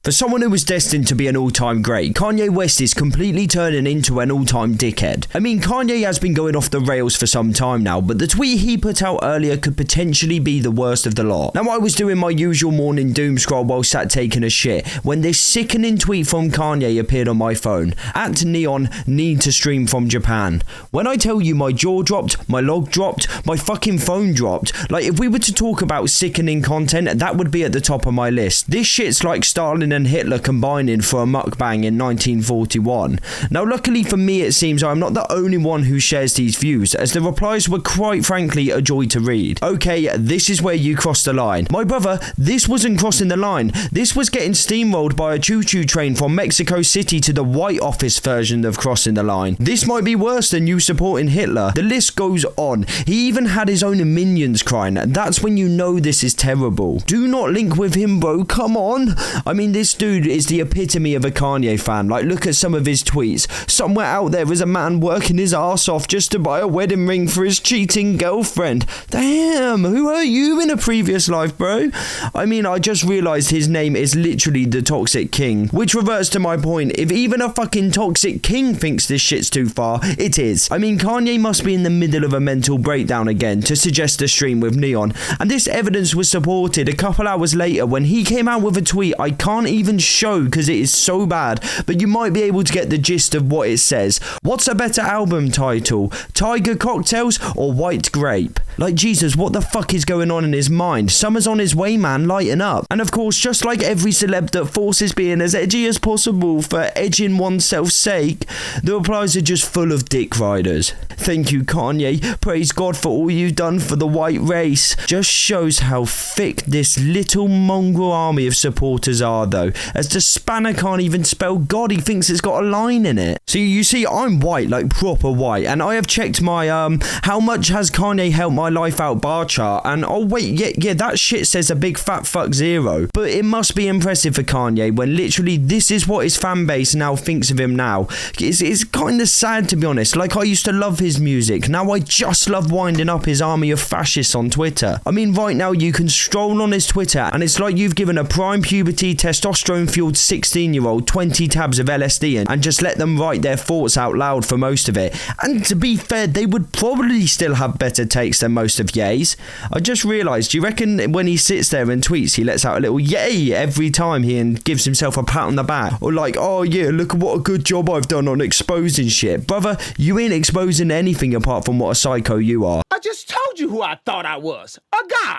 For someone who was destined to be an all-time great, Kanye West is completely turning into an all-time dickhead. I mean, Kanye has been going off the rails for some time now, but the tweet he put out earlier could potentially be the worst of the lot. Now, I was doing my usual morning doom scroll while sat taking a shit when this sickening tweet from Kanye appeared on my phone. At Neon, need to stream from Japan. When I tell you my jaw dropped, my log dropped, my fucking phone dropped. Like, if we were to talk about sickening content, that would be at the top of my list. This shit's like Stalin and Hitler combining for a mukbang in 1941. Now, luckily for me, it seems I'm not the only one who shares these views, as the replies were quite frankly a joy to read. Okay, this is where you crossed the line. My brother, this wasn't crossing the line. This was getting steamrolled by a choo-choo train from Mexico City to the White Office version of crossing the line. This might be worse than you supporting Hitler. The list goes on. He even had his own minions crying. That's when you know this is terrible. Do not link with him, bro. Come on. I mean, this dude is the epitome of a Kanye fan. Like, look at some of his tweets. Somewhere out there is a man working his ass off just to buy a wedding ring for his cheating girlfriend. Damn, who are you in a previous life, bro? I mean, I just realised his name is literally the Toxic King, which reverts to my point. If even a fucking Toxic King thinks this shit's too far, it is. I mean, Kanye must be in the middle of a mental breakdown again to suggest a stream with Neon, and this evidence was supported a couple hours later when he came out with a tweet I can't even show because it is so bad, but you might be able to get the gist of what it says. What's a better album title? Tiger Cocktails or White Grape? Like, Jesus, what the fuck is going on in his mind? Summer's on his way, man, lighten up. And of course, just like every celeb that forces being as edgy as possible for edging oneself's sake, the replies are just full of dick riders. Thank you, Kanye. Praise God for all you've done for the white race. Just shows how thick this little mongrel army of supporters are, though, as the spanner can't even spell God. He thinks it's got a line in it. So you see, I'm white, like proper white, and I have checked my how much has Kanye helped my life out bar chart, and oh wait, yeah, that shit says a big fat fuck 0. But it must be impressive for Kanye when literally this is what his fan base now thinks of him now. It's kind of sad, to be honest. Like, I used to love his music. Now I just love winding up his army of fascists on Twitter. I mean, right now you can stroll on his Twitter and it's like you've given a prime puberty testosterone fueled 16-year-old 20 tabs of LSD and just let them write their thoughts out loud for most of it. And to be fair, they would probably still have better takes than most of Ye's. I just realised, do you reckon when he sits there and tweets he lets out a little yay every time he gives himself a pat on the back? Or like, oh yeah, look at what a good job I've done on exposing shit. Brother, you ain't exposing anything apart from what a psycho you are. I just told you who I thought I was. A god.